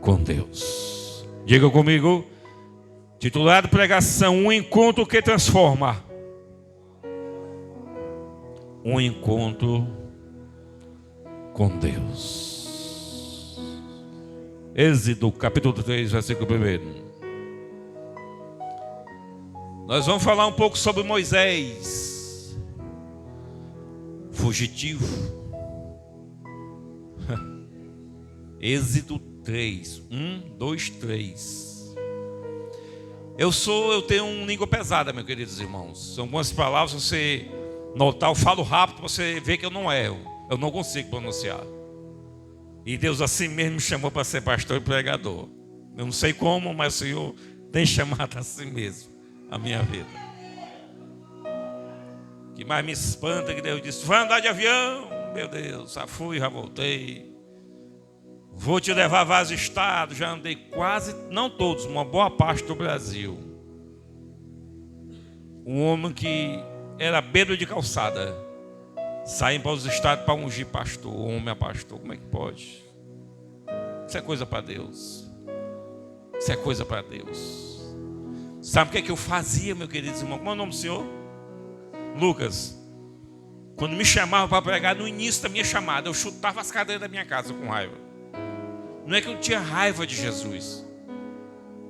com Deus. Diga comigo, titulado pregação, um encontro que transforma. Um encontro com Deus. Êxodo capítulo 3, versículo 1. Nós vamos falar um pouco sobre Moisés, fugitivo. Êxodo 3, 1, 2, 3. Eu tenho uma língua pesada, meus queridos irmãos. São algumas palavras, você notar, eu falo rápido, você vê que eu não erro. Eu não consigo pronunciar. E Deus assim mesmo me chamou para ser pastor e pregador. Eu não sei como, mas o Senhor tem chamado assim mesmo a minha vida. O que mais me espanta é que Deus disse: vai andar de avião. Meu Deus, já fui, já voltei. Vou te levar a vários estados. Já andei quase, não todos, uma boa parte do Brasil. Um homem que era beira de calçada, saindo para os estados para ungir pastor. O homem é pastor, como é que pode? Isso é coisa para Deus. Isso é coisa para Deus. Sabe o que é que eu fazia, meu querido irmão? Como é o nome do senhor? Lucas. Quando me chamava para pregar, no início da minha chamada, eu chutava as cadeiras da minha casa com raiva. Não é que eu tinha raiva de Jesus.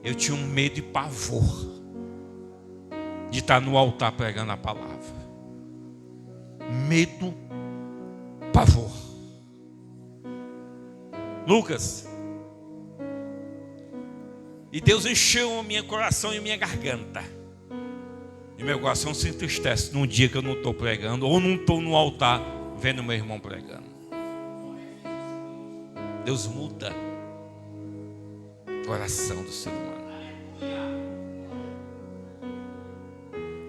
Eu tinha um medo e pavor de estar no altar pregando a palavra. Medo, pavor. Lucas. E Deus encheu o meu coração e minha garganta. E meu coração se entristece num dia que eu não estou pregando, ou não estou no altar vendo meu irmão pregando. Deus muda o coração do ser humano.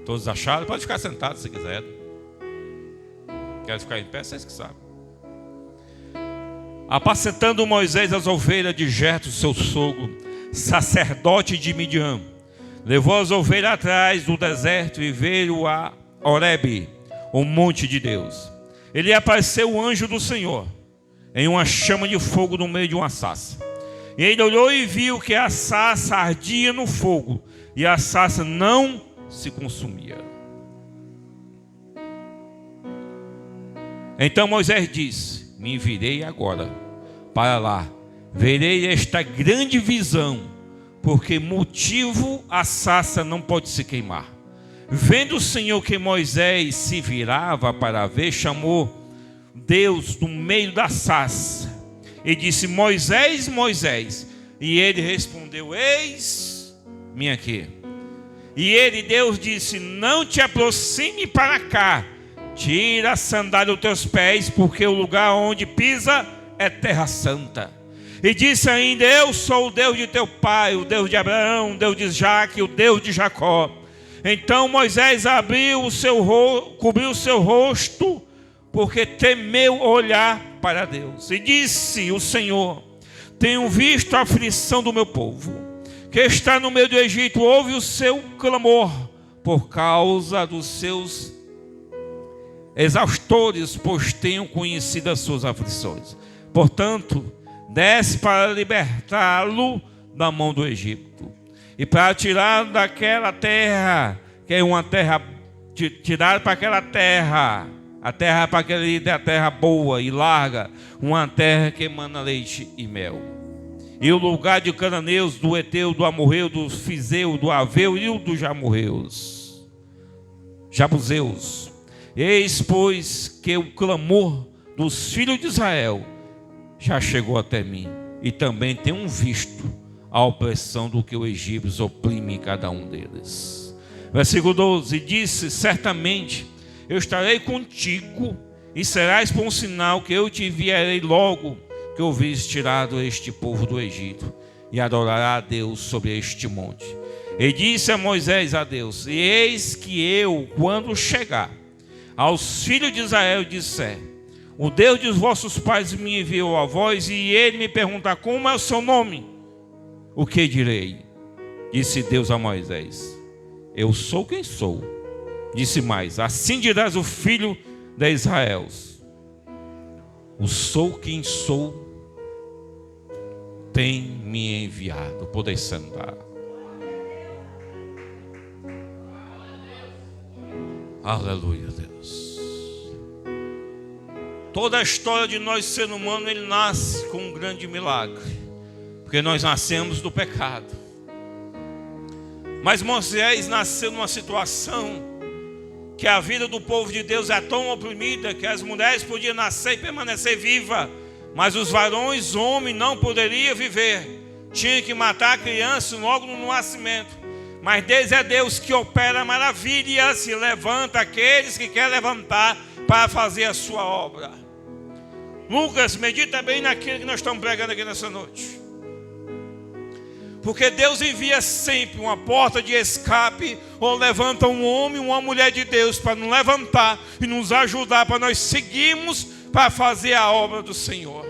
Todos acharam? Pode ficar sentado se quiser. Quer ficar em pé? Vocês que sabem. Apacentando Moisés as ovelhas de Jetro, seu sogro, sacerdote de Midian, levou as ovelhas atrás do deserto e veio a Horebe, o monte de Deus. Ele apareceu o anjo do Senhor em uma chama de fogo no meio de uma sarça. E ele olhou e viu que a sarça ardia no fogo e a sarça não se consumia. Então Moisés disse: me virei agora para lá, verei esta grande visão, porque motivo a sarça não pode se queimar. Vendo o Senhor que Moisés se virava para ver, chamou Deus do meio da sarça e disse: Moisés, Moisés. E ele respondeu: eis-me aqui. E Deus disse: não te aproxime para cá, tira a sandália dos teus pés, porque o lugar onde pisa é terra santa. E disse ainda: eu sou o Deus de teu pai, o Deus de Abraão, o Deus de Isaque, o Deus de Jacó. Então Moisés cobriu o seu rosto, porque temeu olhar para Deus. E disse o Senhor: tenho visto a aflição do meu povo, que está no meio do Egito. Ouve o seu clamor por causa dos seus exaustores, pois tenho conhecido as suas aflições. Portanto, desce para libertá-lo da mão do Egito, e para tirar daquela terra, que é uma terra, tirar para aquela terra, a terra para a terra boa e larga, uma terra que emana leite e mel. E o lugar de cananeus, do Eteu, do Amorreu, do Fiseu, do Aveu e do Jamorreus, Jabuseus. Eis, pois, que o clamor dos filhos de Israel já chegou até mim, e também tenho visto a opressão do que os egípcios oprimem cada um deles. Versículo 12, disse: certamente eu estarei contigo, e serás por um sinal que eu te enviarei logo que houveres tirado este povo do Egito, e adorará a Deus sobre este monte. E disse a Moisés a Deus: e eis que eu, quando chegar aos filhos de Israel, disser: o Deus dos vossos pais me enviou a vós, e ele me perguntar: como é o seu nome? O que direi? Disse Deus a Moisés: eu sou quem sou. Disse mais: assim dirás o filho de Israel: o sou quem sou tem me enviado. Podem sentar. Aleluia, Deus. Toda a história de nós, ser humano, ele nasce com um grande milagre, porque nós nascemos do pecado. Mas Moisés nasceu numa situação que a vida do povo de Deus é tão oprimida que as mulheres podiam nascer e permanecer vivas, mas os varões, homens, não poderiam viver. Tinha que matar a criança logo no nascimento. Mas Deus é Deus que opera maravilhas e levanta aqueles que quer levantar para fazer a sua obra. Lucas, medita bem naquilo que nós estamos pregando aqui nessa noite. Porque Deus envia sempre uma porta de escape, ou levanta um homem, uma mulher de Deus para nos levantar e nos ajudar para nós seguirmos para fazer a obra do Senhor.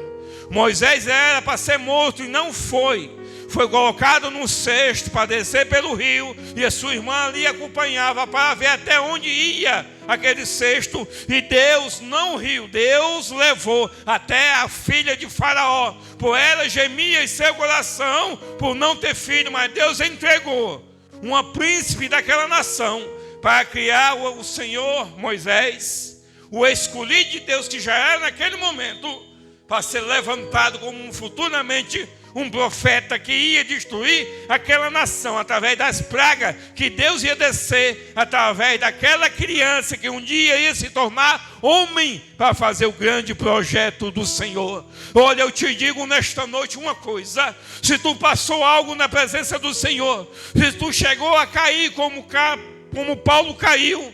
Moisés era para ser morto e não foi. Foi colocado num cesto para descer pelo rio, e a sua irmã ali acompanhava para ver até onde ia aquele cesto. E Deus não riu, Deus levou até a filha de Faraó. Por ela gemia em seu coração por não ter filho, mas Deus entregou uma príncipe daquela nação para criar o Senhor Moisés, o escolhido de Deus, que já era naquele momento para ser levantado como futuramente um profeta que ia destruir aquela nação através das pragas que Deus ia descer através daquela criança que um dia ia se tornar homem para fazer o grande projeto do Senhor. Olha, eu te digo nesta noite uma coisa: se tu passou algo na presença do Senhor, se tu chegou a cair como Paulo caiu,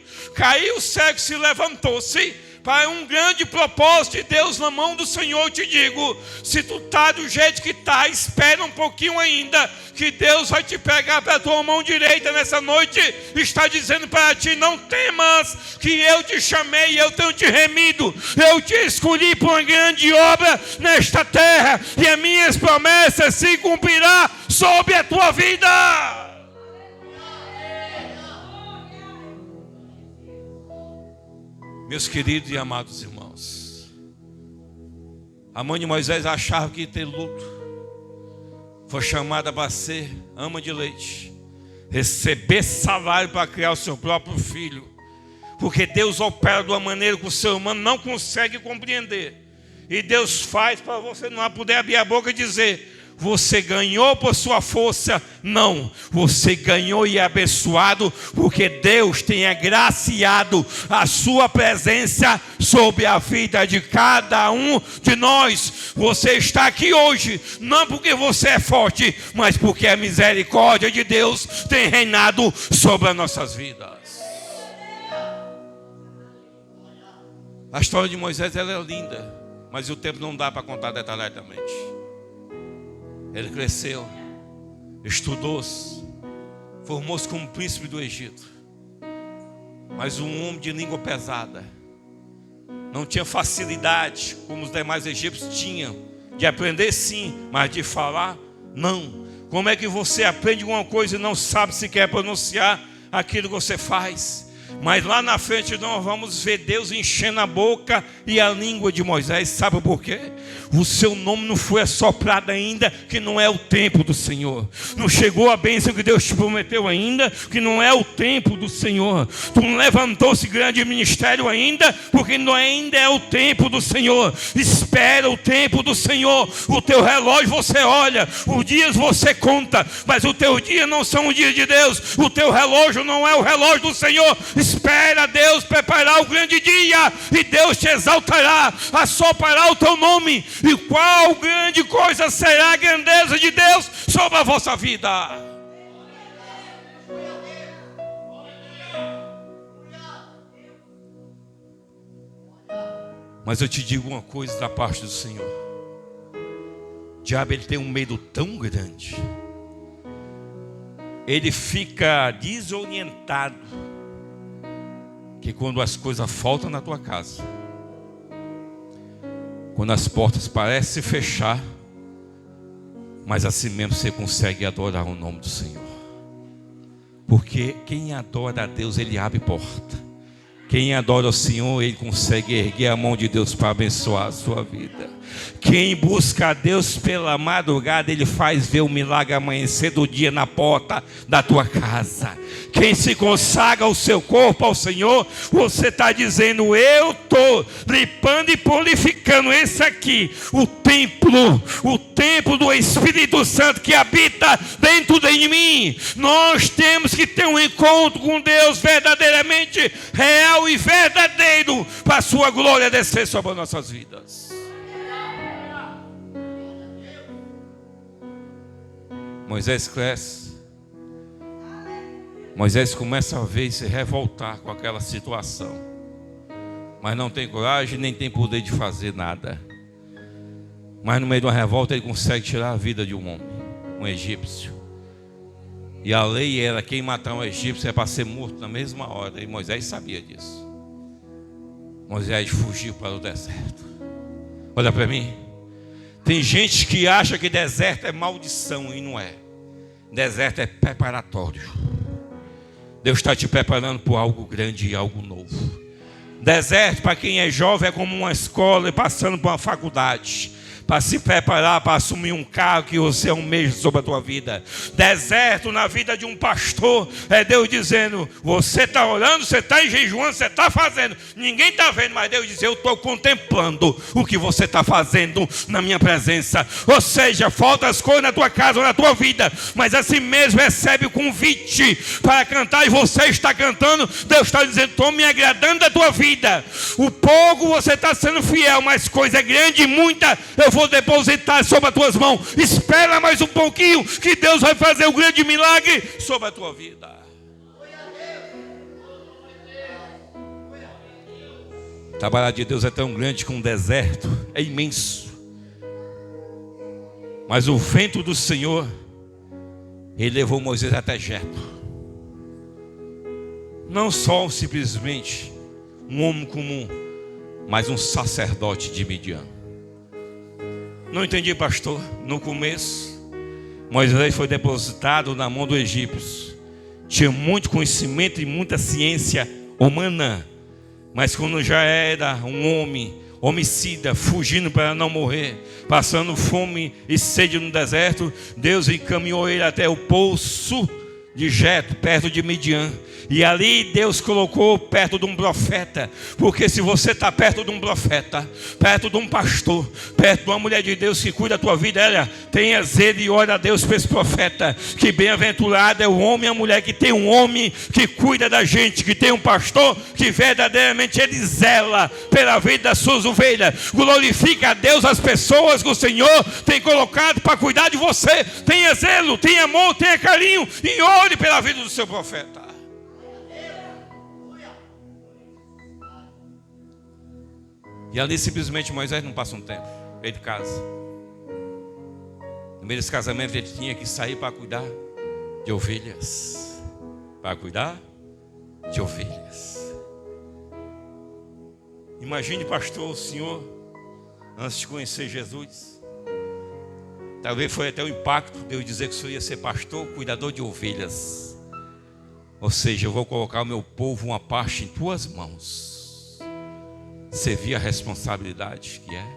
cego, se levantou-se para um grande propósito de Deus na mão do Senhor, eu te digo, se tu está do jeito que está, espera um pouquinho ainda, que Deus vai te pegar para a tua mão direita nessa noite, está dizendo para ti: não temas, que eu te chamei, eu tenho te remido, eu te escolhi para uma grande obra nesta terra, e as minhas promessas se cumprirão sobre a tua vida. Meus queridos e amados irmãos, a mãe de Moisés achava que ia ter luto. Foi chamada para ser ama de leite, receber salário para criar o seu próprio filho. Porque Deus opera de uma maneira que o ser humano não consegue compreender. E Deus faz para você não poder abrir a boca e dizer: você ganhou por sua força. Não, você ganhou e é abençoado porque Deus tem agraciado a sua presença sobre a vida de cada um de nós. Você está aqui hoje não porque você é forte, mas porque a misericórdia de Deus tem reinado sobre as nossas vidas. A história de Moisés, ela é linda, mas o tempo não dá para contar detalhadamente. Ele cresceu, estudou-se, formou-se como príncipe do Egito, mas um homem de língua pesada. Não tinha facilidade como os demais egípcios tinham, de aprender sim, mas de falar não. Como é que você aprende uma coisa e não sabe se quer pronunciar aquilo que você faz? Mas lá na frente nós vamos ver Deus enchendo a boca e a língua de Moisés. Sabe por quê? O seu nome não foi assoprado ainda, que não é o tempo do Senhor. Não chegou a bênção que Deus te prometeu ainda, que não é o tempo do Senhor. Tu não levantou-se grande ministério ainda, porque não ainda é o tempo do Senhor. Espera o tempo do Senhor. O teu relógio você olha, os dias você conta, mas o teu dia não são os dias de Deus. O teu relógio não é o relógio do Senhor. Espera Deus preparar o grande dia, e Deus te exaltará, assoprará o teu nome. E qual grande coisa será a grandeza de Deus sobre a vossa vida? Mas eu te digo uma coisa da parte do Senhor: o diabo, ele tem um medo tão grande, ele fica desorientado, que quando as coisas faltam na tua casa, quando as portas parecem se fechar, mas assim mesmo você consegue adorar o nome do Senhor. Porque quem adora a Deus, ele abre porta. Quem adora o Senhor, ele consegue erguer a mão de Deus para abençoar a sua vida. Quem busca a Deus pela madrugada, Ele faz ver o milagre amanhecer do dia na porta da tua casa. Quem se consagra o seu corpo ao Senhor, você está dizendo: eu estou limpando e purificando esse aqui, o templo do Espírito Santo que habita dentro de mim. Nós temos que ter um encontro com Deus verdadeiramente real e verdadeiro, para a sua glória descer sobre as nossas vidas. Moisés cresce. Moisés começa a ver e se revoltar com aquela situação, mas não tem coragem nem tem poder de fazer nada. Mas no meio de uma revolta ele consegue tirar a vida de um homem, um egípcio. E a lei era: quem matar um egípcio é para ser morto na mesma hora. E Moisés sabia disso. Moisés fugiu para o deserto. Olha para mim. Tem gente que acha que deserto é maldição, e não é. Deserto é preparatório. Deus está te preparando por algo grande e algo novo. Deserto, para quem é jovem, é como uma escola e passando por uma faculdade, para se preparar para assumir um cargo que você almeja sobre a tua vida. Deserto na vida de um pastor é Deus dizendo: você está orando, você está jejuando, você está fazendo, ninguém está vendo, mas Deus diz: eu estou contemplando o que você está fazendo na minha presença. Ou seja, faltam as coisas na tua casa ou na tua vida, mas assim mesmo recebe o convite para cantar, e você está cantando. Deus está dizendo: estou me agradando da tua vida. O pouco você está sendo fiel, mas coisa grande e muita eu vou depositar sobre as tuas mãos. Espera mais um pouquinho, que Deus vai fazer um grande milagre sobre a tua vida. O trabalho de Deus é tão grande que um deserto é imenso, mas o vento do Senhor, ele levou Moisés até Jetro. Não só simplesmente um homem comum, mas um sacerdote de Midian. Não entendi, pastor. No começo, Moisés foi depositado na mão do egípcio. Tinha muito conhecimento e muita ciência humana, mas quando já era um homem homicida, fugindo para não morrer, passando fome e sede no deserto, Deus encaminhou ele até o poço de Jetro, perto de Midian. E ali Deus colocou perto de um profeta. Porque se você está perto de um profeta, perto de um pastor, perto de uma mulher de Deus que cuida da tua vida, olha, tenha zelo e ore a Deus para esse profeta. Que bem-aventurado é o homem e a mulher que tem um homem que cuida da gente, que tem um pastor que verdadeiramente ele zela pela vida das suas ovelhas. Glorifica a Deus as pessoas que o Senhor tem colocado para cuidar de você. Tenha zelo, tenha amor, tenha carinho e ore pela vida do seu profeta. E ali simplesmente Moisés não passa um tempo, ele casa. No meio desse casamento ele tinha que sair para cuidar de ovelhas. Para cuidar de ovelhas. Imagine, pastor, o senhor, antes de conhecer Jesus, talvez foi até o impacto de eu dizer que o senhor ia ser pastor, cuidador de ovelhas. Ou seja, eu vou colocar o meu povo uma parte em tuas mãos. Você via a responsabilidade que é?